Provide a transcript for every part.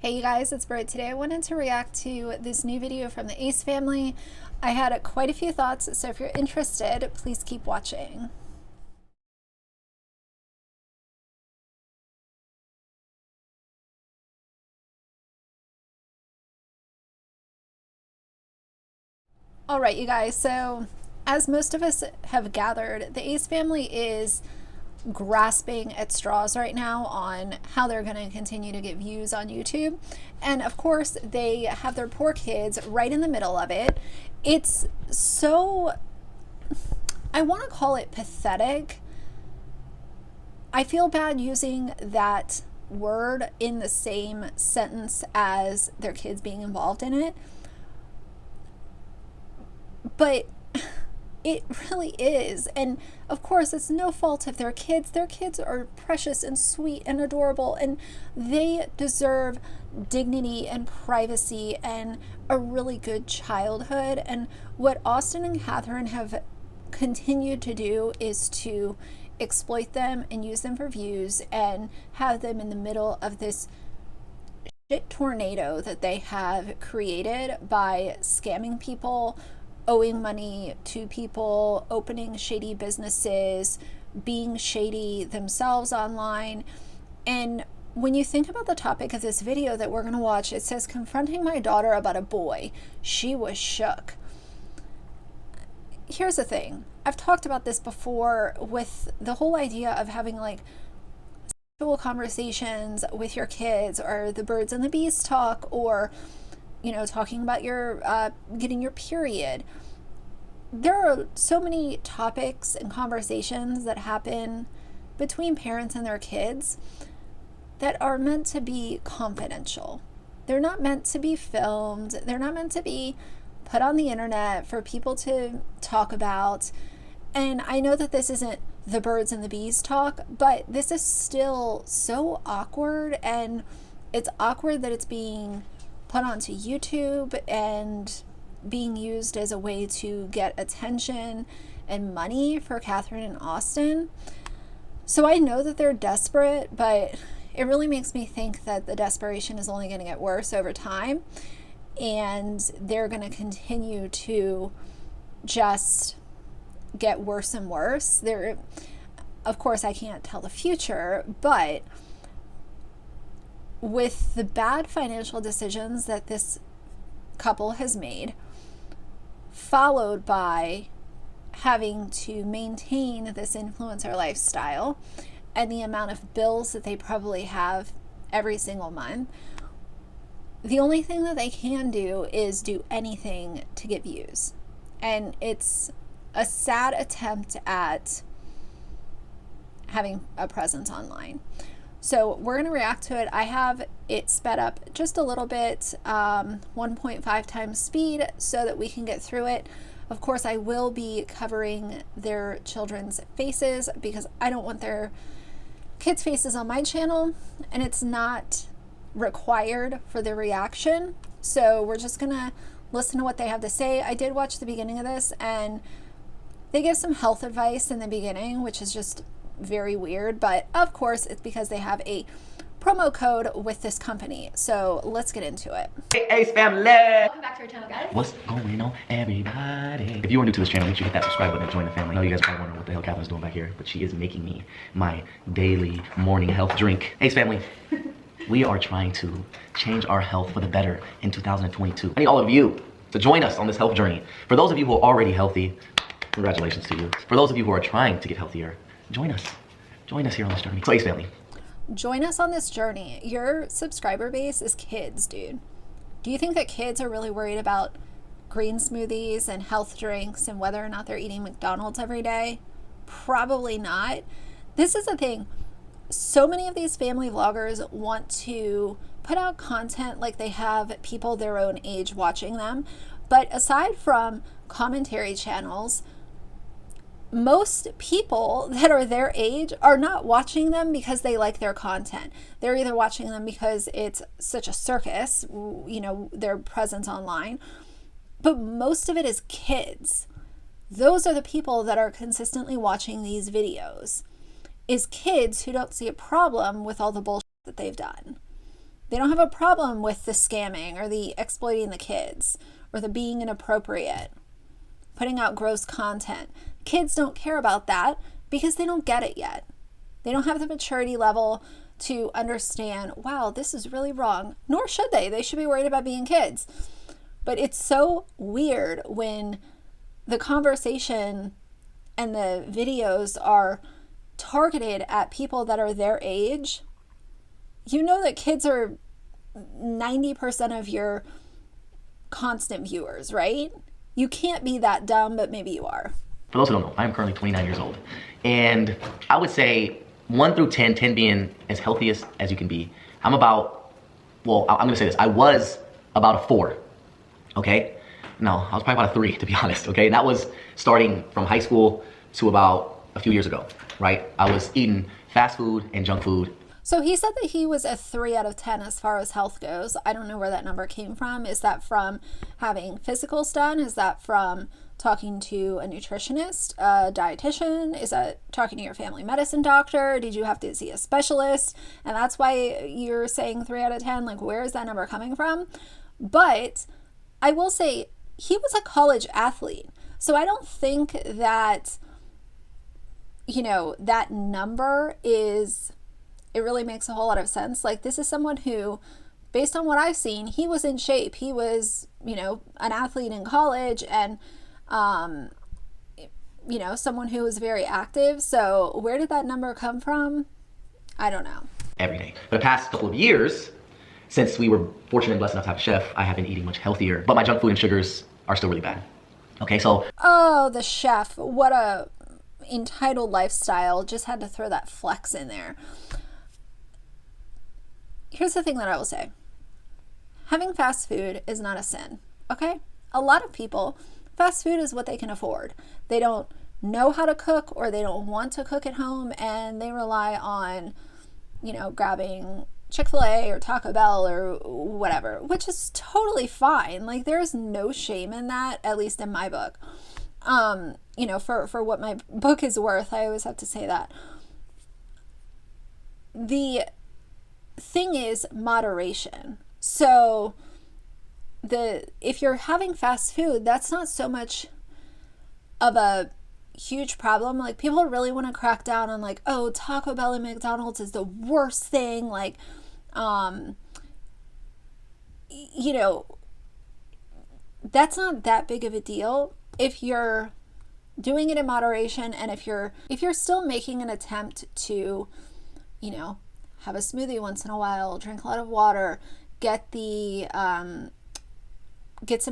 Hey you guys, it's Britt. Today I wanted to react to this new video from the Ace family. I had quite a few thoughts, so if you're interested, please keep watching. Alright you guys, so as most of us have gathered, the Ace family is grasping at straws right now on how they're going to continue to get views on YouTube. And of course, they have their poor kids right in the middle of it. It's so, I want to call it pathetic. I feel bad using that word in the same sentence as their kids being involved in it, but it really is. And of course, it's no fault of their kids. Their kids are precious and sweet and adorable, and they deserve dignity and privacy and a really good childhood. And what Austin and Catherine have continued to do is to exploit them and use them for views and have them in the middle of this shit tornado that they have created by scamming people, owing money to people, opening shady businesses, being shady themselves online. And when you think about the topic of this video that we're going to watch, it says, "Confronting my daughter about a boy. She was shook." Here's the thing. I've talked about this before with the whole idea of having like sexual conversations with your kids, or the birds and the bees talk, or talking about your getting your period. There are so many topics and conversations that happen between parents and their kids that are meant to be confidential. They're not meant to be filmed. They're not meant to be put on the internet for people to talk about. And I know that this isn't the birds and the bees talk, but this is still so awkward, and it's awkward that it's being put onto YouTube and being used as a way to get attention and money for Catherine and Austin. So I know that they're desperate, but it really makes me think that the desperation is only going to get worse over time, and they're going to continue to just get worse and worse. Of course, I can't tell the future, but with the bad financial decisions that this couple has made, followed by having to maintain this influencer lifestyle and the amount of bills that they probably have every single month, the only thing that they can do is do anything to get views. And it's a sad attempt at having a presence online. So we're going to react to it. I have it sped up just a little bit, 1.5 times speed, so that we can get through it. Of course, I will be covering their children's faces because I don't want their kids' faces on my channel, and it's not required for the reaction. So we're just going to listen to what they have to say. I did watch the beginning of this, and they give some health advice in the beginning, which is just very weird, but of course it's because they have a promo code with this company. So let's get into it. Hey Ace family! Welcome back to our channel, guys. What's going on, everybody? If you are new to this channel, make sure you hit that subscribe button and join the family. I know you guys are probably wondering what the hell Catherine's doing back here, but she is making me my daily morning health drink. Ace family, we are trying to change our health for the better in 2022. I need all of you to join us on this health journey. For those of you who are already healthy, congratulations to you. For those of you who are trying to get healthier, join us. Join us here on this journey. So Ace family, join us on this journey. Your subscriber base is kids, dude. Do you think that kids are really worried about green smoothies and health drinks and whether or not they're eating McDonald's every day? Probably not. This is the thing. So many of these family vloggers want to put out content like they have people their own age watching them. But aside from commentary channels, most people that are their age are not watching them because they like their content. They're either watching them because it's such a circus, their presence online, but most of it is kids. Those are the people that are consistently watching these videos, is kids who don't see a problem with all the bullshit that they've done. They don't have a problem with the scamming or the exploiting the kids or the being inappropriate, putting out gross content. Kids don't care about that because they don't get it yet. They don't have the maturity level to understand, wow, this is really wrong. Nor should they. They should be worried about being kids. But it's so weird when the conversation and the videos are targeted at people that are their age. You know that kids are 90% of your constant viewers, right? You can't be that dumb, but maybe you are. For those who don't know, I am currently 29 years old. And I would say 1 through 10, 10 being as healthiest as you can be. I'm about, well, I'm gonna say this. I was about a 4, okay? No, I was probably about a 3, to be honest, okay? And that was starting from high school to about a few years ago, right? I was eating fast food and junk food. So he said that he was a 3 out of 10 as far as health goes. I don't know where that number came from. Is that from having physicals done? Is that from talking to a nutritionist, a dietitian? Is that talking to your family medicine doctor? Did you have to see a specialist? And that's why you're saying 3 out of 10? Like, where is that number coming from? But I will say he was a college athlete. So I don't think that, you know, that number is, it really makes a whole lot of sense. Like, this is someone who, based on what I've seen, he was in shape. He was, you know, an athlete in college and, you know, someone who was very active. So where did that number come from? I don't know. Every day. For the past couple of years, since we were fortunate and blessed enough to have a chef, I have been eating much healthier, but my junk food and sugars are still really bad. Okay, so. Oh, the chef. What a entitled lifestyle. Just had to throw that flex in there. Here's the thing that I will say. Having fast food is not a sin, okay? A lot of people, fast food is what they can afford. They don't know how to cook or they don't want to cook at home and they rely on, you know, grabbing Chick-fil-A or Taco Bell or whatever, which is totally fine. Like, there's no shame in that, at least in my book. You know, for what my book is worth, I always have to say that. The thing is moderation. So if you're having fast food, that's not so much of a huge problem. Like, people really want to crack down on, like, oh, Taco Bell and McDonald's is the worst thing. Like, you know, that's not that big of a deal if you're doing it in moderation, and if you're still making an attempt to, you know, have a smoothie once in a while, drink a lot of water, get some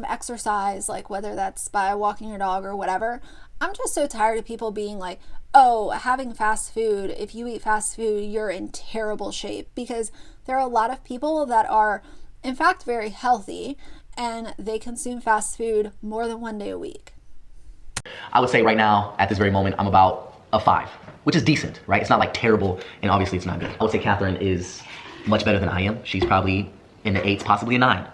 exercise, like whether that's by walking your dog or whatever. I'm just so tired of people being like, oh, having fast food, if you eat fast food, you're in terrible shape, because there are a lot of people that are, in fact, very healthy, and they consume fast food more than 1 day a week. I would say right now, at this very moment, I'm about a 5, which is decent, right? It's not like terrible, and obviously it's not good. I would say Catherine is much better than I am. She's probably in the 8s, possibly a 9.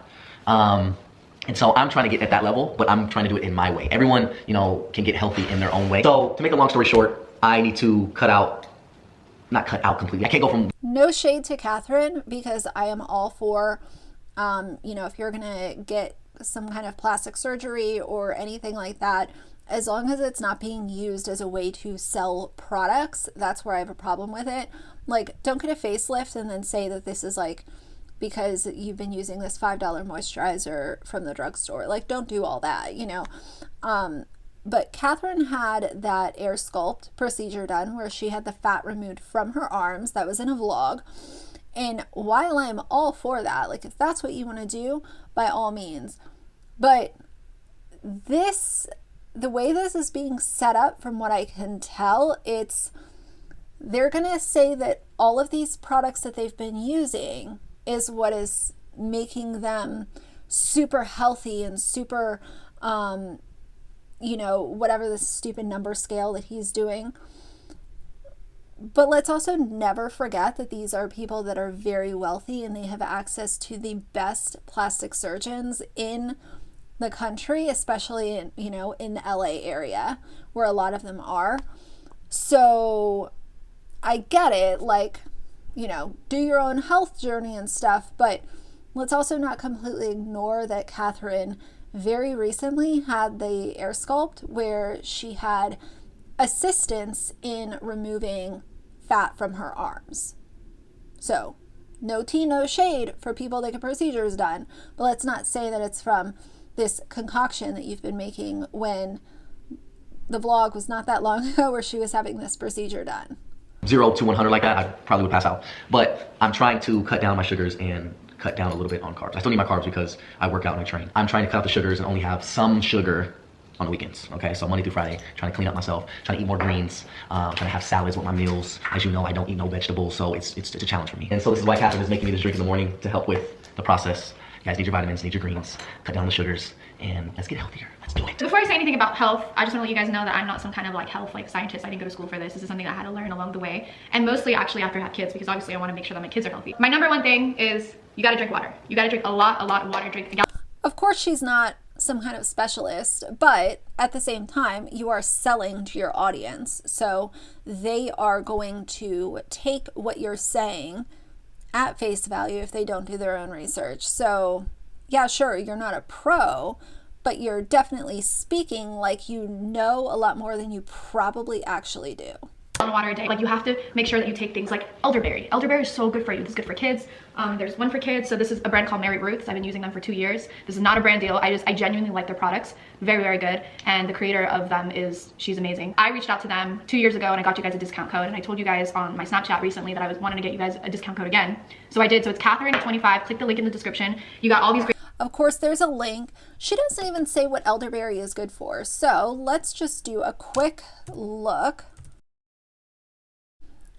And so I'm trying to get at that level, but I'm trying to do it in my way. Everyone, you know, can get healthy in their own way. So to make a long story short, I need to not cut out completely. I can't go from. No shade to Catherine, because I am all for, you know, if you're gonna get some kind of plastic surgery or anything like that, as long as it's not being used as a way to sell products, that's where I have a problem with it. Like, don't get a facelift and then say that this is like because you've been using this $5 moisturizer from the drugstore. Like, don't do all that, you know. But Catherine had that air sculpt procedure done where she had the fat removed from her arms. That was in a vlog. And while I'm all for that, like, if that's what you want to do, by all means. But the way this is being set up, from what I can tell, they're going to say that all of these products that they've been using is what is making them super healthy and super, you know, whatever the stupid number scale that he's doing. But let's also never forget that these are people that are very wealthy and they have access to the best plastic surgeons in the country, especially in, you know, in the LA area where a lot of them are. So I get it. Like, do your own health journey and stuff. But let's also not completely ignore that Catherine very recently had the air sculpt where she had assistance in removing fat from her arms. So no tea, no shade for people that get procedures done, but let's not say that it's from this concoction that you've been making when the vlog was not that long ago where she was having this procedure done. 0 to 100 like that, I probably would pass out. But I'm trying to cut down my sugars and cut down a little bit on carbs. I still need my carbs because I work out and I train. I'm trying to cut out the sugars and only have some sugar on the weekends, okay? So Monday through Friday, trying to clean up myself, trying to eat more greens, trying to have salads with my meals. As you know, I don't eat no vegetables, so it's a challenge for me. And so this is why Catherine is making me this drink in the morning to help with the process. You guys need your vitamins, need your greens, cut down the sugars, and let's get healthier. Let's do it. Before I say anything about health, I just want to let you guys know that I'm not some kind of like health scientist. I didn't go to school for this. This is something I had to learn along the way, and mostly actually after I have kids, because obviously I want to make sure that my kids are healthy. My number one thing is you got to drink water. You got to drink a lot of water. Of course, she's not some kind of specialist, but at the same time, you are selling to your audience, so they are going to take what you're saying at face value if they don't do their own research. So yeah, sure, you're not a pro, but you're definitely speaking like you know a lot more than you probably actually do. Water a day. Like, you have to make sure that you take things like elderberry. Elderberry is so good for you. This is good for kids. There's one for kids. So this is a brand called Mary Ruth's. I've been using them for 2 years. This is not a brand deal. I genuinely like their products. Very, very good. And the creator of them she's amazing. I reached out to them 2 years ago and I got you guys a discount code. And I told you guys on my Snapchat recently that I was wanting to get you guys a discount code again. So I did. So it's Catherine25. Click the link in the description. You got all these great. Of course, there's a link. She doesn't even say what elderberry is good for. So let's just do a quick look.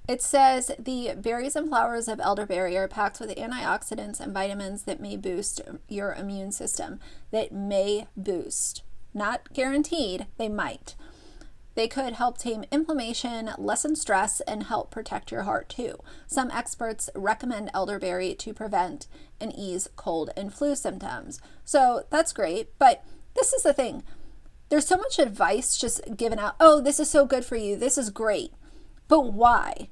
It says the berries and flowers of elderberry are packed with antioxidants and vitamins that may boost your immune system. That may boost. Not guaranteed, they might. They could help tame inflammation, lessen stress, and help protect your heart too. Some experts recommend elderberry to prevent and ease cold and flu symptoms. So that's great, but this is the thing. There's so much advice just given out. Oh, this is so good for you. This is great. But why?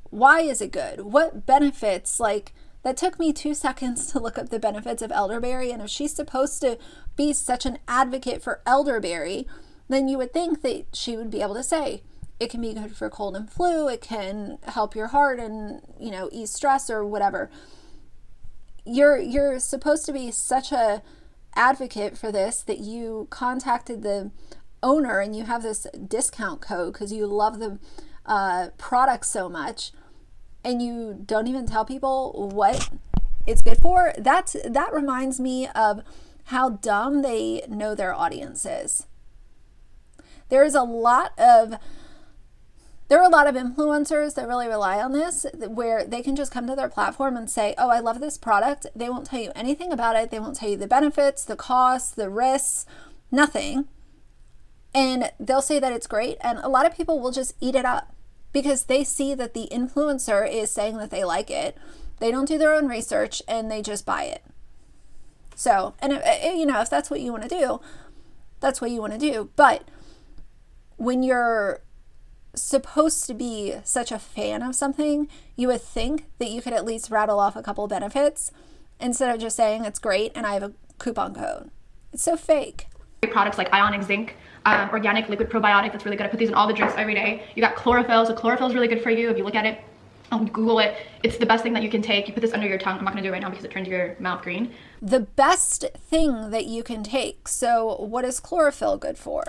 Why is it good? What benefits? Like, that took me 2 seconds to look up the benefits of elderberry. And if she's supposed to be such an advocate for elderberry, then you would think that she would be able to say it can be good for cold and flu. It can help your heart and, ease stress or whatever. You're supposed to be such a advocate for this that you contacted the owner and you have this discount code because you love the product so much, and you don't even tell people what it's good for. That reminds me of how dumb they know their audience is. There are a lot of influencers that really rely on this, where they can just come to their platform and say, oh, I love this product. They won't tell you anything about it. They won't tell you the benefits, the costs, the risks, nothing. And they'll say that it's great. And a lot of people will just eat it up because they see that the influencer is saying that they like it. They don't do their own research and they just buy it. So, and if that's what you want to do, that's what you want to do. But when you're supposed to be such a fan of something, you would think that you could at least rattle off a couple benefits instead of just saying it's great and I have a coupon code. It's so fake. Products like Ionic Zinc, organic liquid probiotic that's really good. I put these in all the drinks every day. You got chlorophyll, so chlorophyll is really good for you. If you look at it, Google it, it's the best thing that you can take. You put this under your tongue. I'm not gonna do it right now because it turns your mouth green. The best thing that you can take. So what is chlorophyll good for?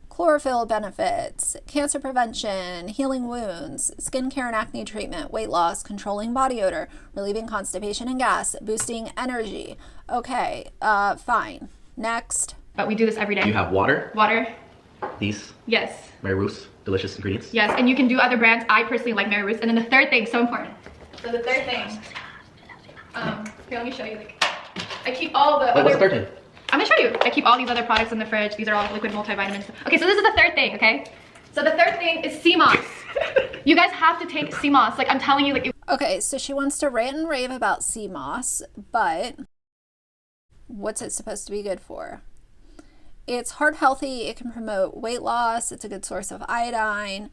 Chlorophyll benefits cancer prevention, healing wounds, skincare and acne treatment, weight loss, controlling body odor, relieving constipation and gas, boosting energy. Okay, fine. Next. But we do this every day. You have water? Water. These? Yes. Mary Ruth's delicious ingredients? Yes, and you can do other brands. I personally like Mary Ruth's. And then the third thing, so important. So the third thing, here, let me show you. I keep all the Wait, what's the third thing? I'm gonna show you. I keep all these other products in the fridge. These are all liquid multivitamins. Okay, so this is the third thing, okay? So the third thing is sea moss. You guys have to take sea moss. Like, I'm telling you, like. Okay, so she wants to rant and rave about sea moss, but what's it supposed to be good for? It's heart healthy. It can promote weight loss. It's a good source of iodine.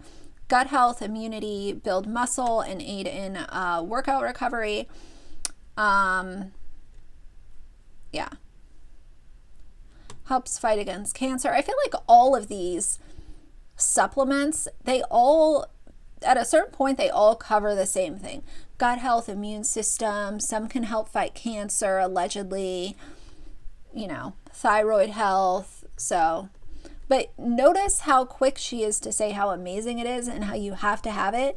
gut health, immunity, build muscle, and aid in workout recovery. Yeah. Helps fight against cancer. I feel like all of these supplements, they all, at a certain point, they all cover the same thing. Gut health, immune system. Some can help fight cancer, allegedly. Thyroid health. So, but notice how quick she is to say how amazing it is and how you have to have it,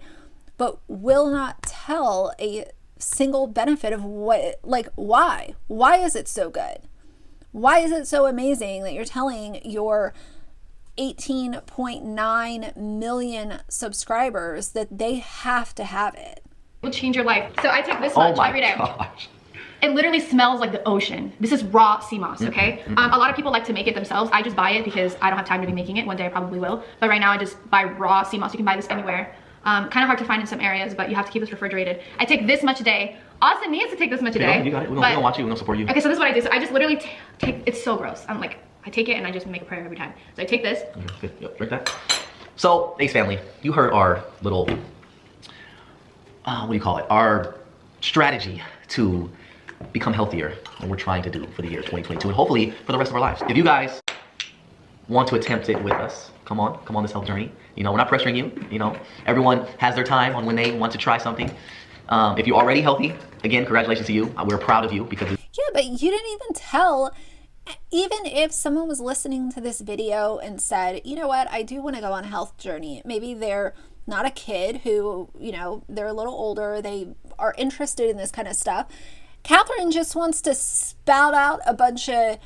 but will not tell a single benefit of why is it so good? Why is it so amazing that you're telling your 18.9 million subscribers that they have to have it? It will change your life. So I take this much every day. Gosh. It literally smells like the ocean. This is raw sea moss, okay? A lot of people like to make it themselves. I just buy it because I don't have time to be making it. One day I probably will. But right now I just buy raw sea moss. You can buy this anywhere. Kind of hard to find in some areas, but you have to keep this refrigerated. I take this much a day. Austin needs to take this much a day. You got it. We're gonna watch you. We're gonna support you. Okay, so this is what I do. So I just literally take, it's so gross. I'm like, I take it and I just make a prayer every time. So I take this. Good. Yep, drink that. So, Ace family, you heard our little, what do you call it? Our strategy to become healthier, and we're trying to do for the year 2022, and hopefully for the rest of our lives. If you guys want to attempt it with us, come on this health journey. We're not pressuring you. Everyone has their time on when they want to try something. If you're already healthy, again, congratulations to you. We're proud of you because yeah, but you didn't even tell. Even if someone was listening to this video and said, you know what, I do want to go on a health journey. Maybe they're not a kid who, they're a little older. They are interested in this kind of stuff. Catherine just wants to spout out a bunch of,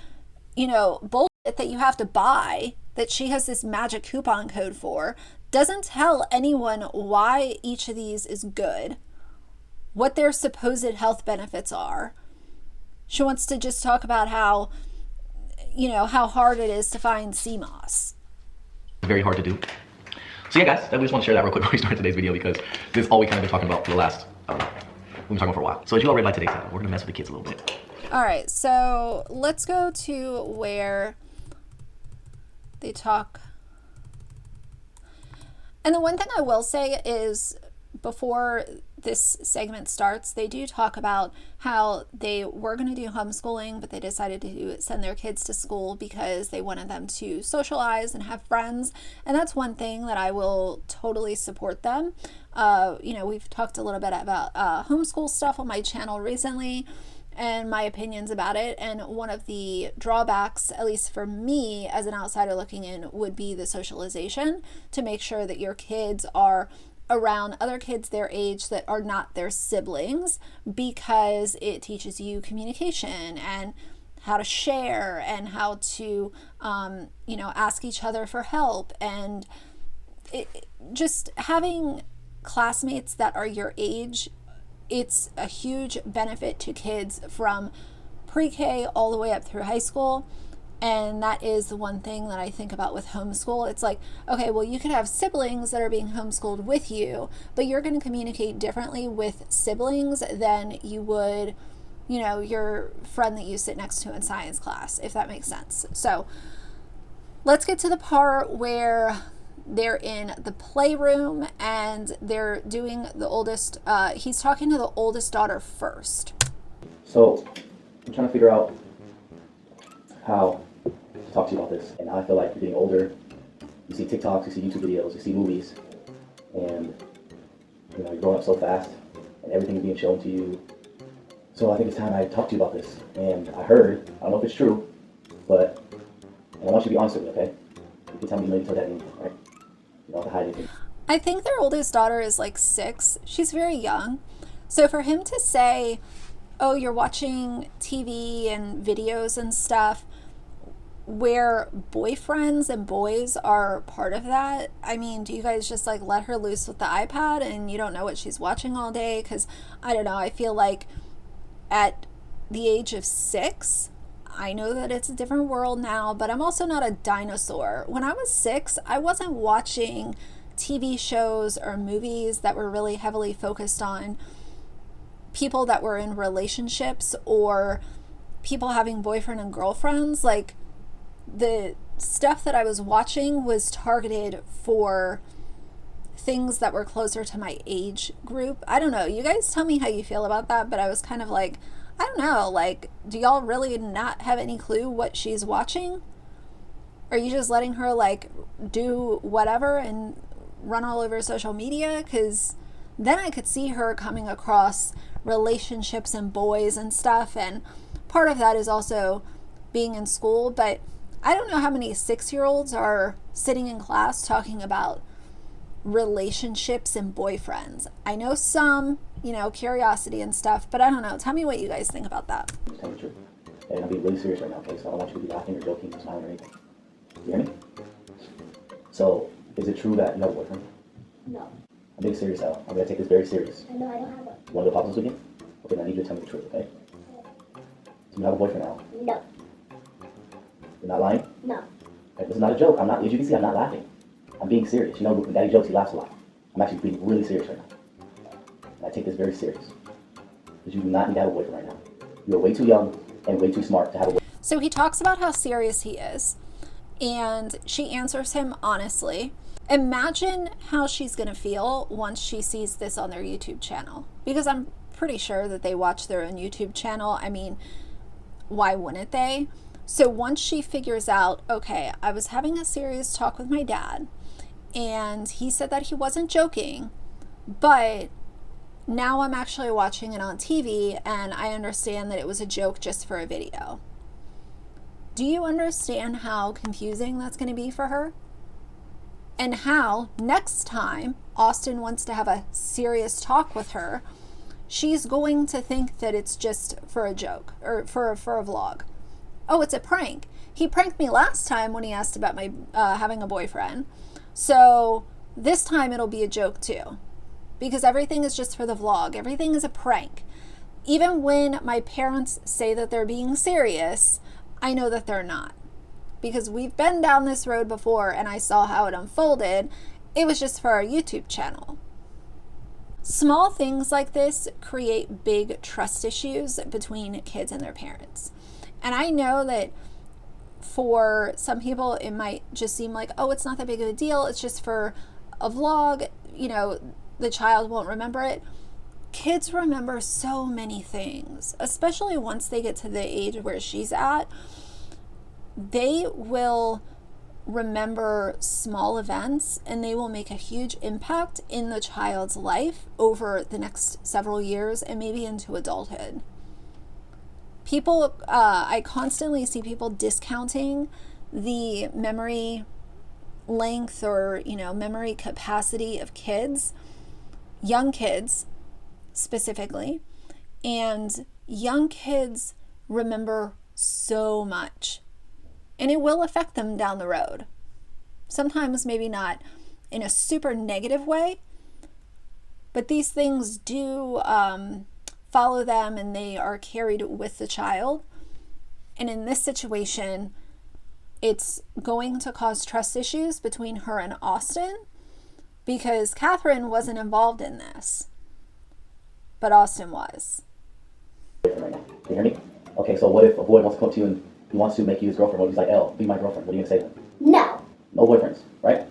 bullshit that you have to buy, that she has this magic coupon code for. Doesn't tell anyone why each of these is good, what their supposed health benefits are. She wants to just talk about how, how hard it is to find sea moss. very hard to do. So yeah, guys, I just want to share that real quick before we start today's video, because this is all we kind of been talking about for the last, we've been talking about for a while. So as you already by today's title, we're gonna mess with the kids a little bit. All right, so let's go to where they talk. And the one thing I will say is, before this segment starts, they do talk about how they were going to do homeschooling, but they decided to send their kids to school because they wanted them to socialize and have friends. And that's one thing that I will totally support them. We've talked a little bit about homeschool stuff on my channel recently and my opinions about it. And one of the drawbacks, at least for me as an outsider looking in, would be the socialization, to make sure that your kids are around other kids their age that are not their siblings, because it teaches you communication and how to share and how to ask each other for help, and just having classmates that are your age. It's a huge benefit to kids from pre-K all the way up through high school. And that is the one thing that I think about with homeschool. It's like, okay, well, you could have siblings that are being homeschooled with you, but you're going to communicate differently with siblings than you would, your friend that you sit next to in science class, if that makes sense. So let's get to the part where they're in the playroom and they're doing the oldest, he's talking to the oldest daughter first. So I'm trying to figure out how to talk to you about this, and how I feel like you're getting older. You see TikToks, you see YouTube videos, you see movies, and you're growing up so fast, and everything's being shown to you. So I think it's time I talk to you about this. And I heard, I don't know if it's true, but I want you to be honest with me, okay? You can tell me, maybe tell that, right? You don't have to hide anything. I think their oldest daughter is like 6. She's very young. So for him to say, oh, you're watching TV and videos and stuff where boyfriends and boys are part of that, I mean, do you guys just like let her loose with the iPad and you don't know what she's watching all day? Because I don't know, I feel like at the age of 6, I know that it's a different world now, but I'm also not a dinosaur. When I was 6, I wasn't watching TV shows or movies that were really heavily focused on people that were in relationships or people having boyfriend and girlfriends. Like, the stuff that I was watching was targeted for things that were closer to my age group. I don't know. You guys tell me how you feel about that, but I was kind of like, I don't know, like, do y'all really not have any clue what she's watching? Are you just letting her, like, do whatever and run all over social media? Because then I could see her coming across relationships and boys and stuff, and part of that is also being in school, but I don't know how many 6-year-olds are sitting in class talking about relationships and boyfriends. I know some, you know, curiosity and stuff, but I don't know. Tell me what you guys think about that. Just tell me the truth. And I'm being really serious right now, okay? So I don't want you to be laughing or joking or smiling or anything. You hear me? So, is it true that you have a boyfriend? No. I'm being serious, Al. I'm gonna take this very serious. No, I don't have one. You wanna go pop this weekend? Okay, then I need you to tell me the truth, okay? So you have a boyfriend now? No. You're not lying? No. Okay, this is not a joke. I'm not, as you can see, I'm not laughing. I'm being serious. You know, when Daddy jokes, he laughs a lot. I'm actually being really serious right now. And I take this very serious. Because you do not need to have a boyfriend right now. You're way too young and way too smart to have a boyfriend. So he talks about how serious he is, and she answers him honestly. Imagine how she's going to feel once she sees this on their YouTube channel. Because I'm pretty sure that they watch their own YouTube channel. I mean, why wouldn't they? So once she figures out, okay, I was having a serious talk with my dad, and he said that he wasn't joking, but now I'm actually watching it on TV, and I understand that it was a joke just for a video. Do you understand how confusing that's going to be for her? And how next time Austin wants to have a serious talk with her, she's going to think that it's just for a joke or for a vlog. Oh, it's a prank. He pranked me last time when he asked about my having a boyfriend. So this time it'll be a joke too. Because everything is just for the vlog. Everything is a prank. Even when my parents say that they're being serious, I know that they're not. Because we've been down this road before and I saw how it unfolded. It was just for our YouTube channel. Small things like this create big trust issues between kids and their parents. And I know that for some people, it might just seem like, oh, it's not that big of a deal. It's just for a vlog. You know, the child won't remember it. Kids remember so many things, especially once they get to the age where she's at. They will remember small events and they will make a huge impact in the child's life over the next several years and maybe into adulthood. People, I constantly see people discounting the memory length or, you know, memory capacity of kids, young kids specifically, and young kids remember so much, and it will affect them down the road. Sometimes maybe not in a super negative way, but these things do follow them and they are carried with the child. And in this situation, it's going to cause trust issues between her and Austin because Catherine wasn't involved in this, but Austin was. Right now. You hear me? Okay, so what if a boy wants to come up to you and he wants to make you his girlfriend? What if he's like, Elle, be my girlfriend? What are you going to say to him? No. No boyfriends, right?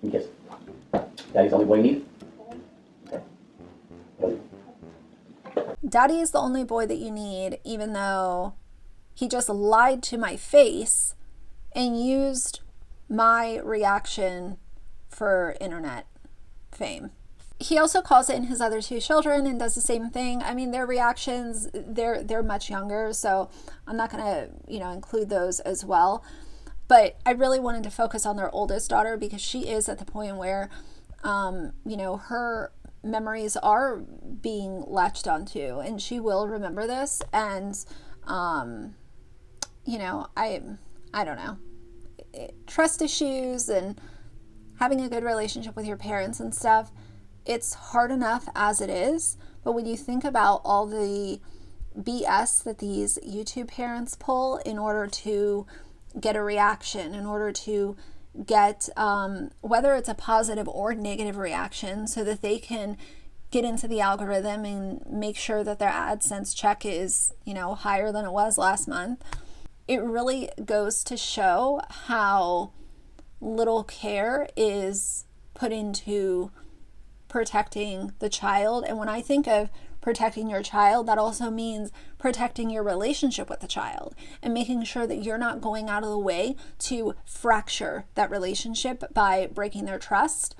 Give me a kiss. Daddy's the only boy you need? Okay. Love you. Daddy is the only boy that you need, even though he just lied to my face and used my reaction for internet fame. He also calls in his other 2 children and does the same thing. I mean, their reactions, they're much younger, so I'm not going to, you know, include those as well. But I really wanted to focus on their oldest daughter because she is at the point where, you know, her memories are being latched onto and she will remember this. And, you know, I don't know. Trust issues and having a good relationship with your parents and stuff, it's hard enough as it is. But when you think about all the BS that these YouTube parents pull in order to get a reaction, in order to get whether it's a positive or negative reaction so that they can get into the algorithm and make sure that their AdSense check is, you know, higher than it was last month, it really goes to show how little care is put into protecting the child. And when I think of protecting your child, that also means protecting your relationship with the child and making sure that you're not going out of the way to fracture that relationship by breaking their trust.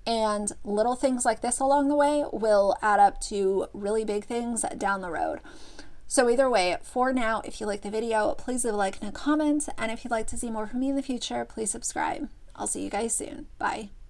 And little things like this along the way will add up to really big things down the road. So either way, for now, if you like the video, please leave a like and a comment. And if you'd like to see more from me in the future, please subscribe. I'll see you guys soon. Bye.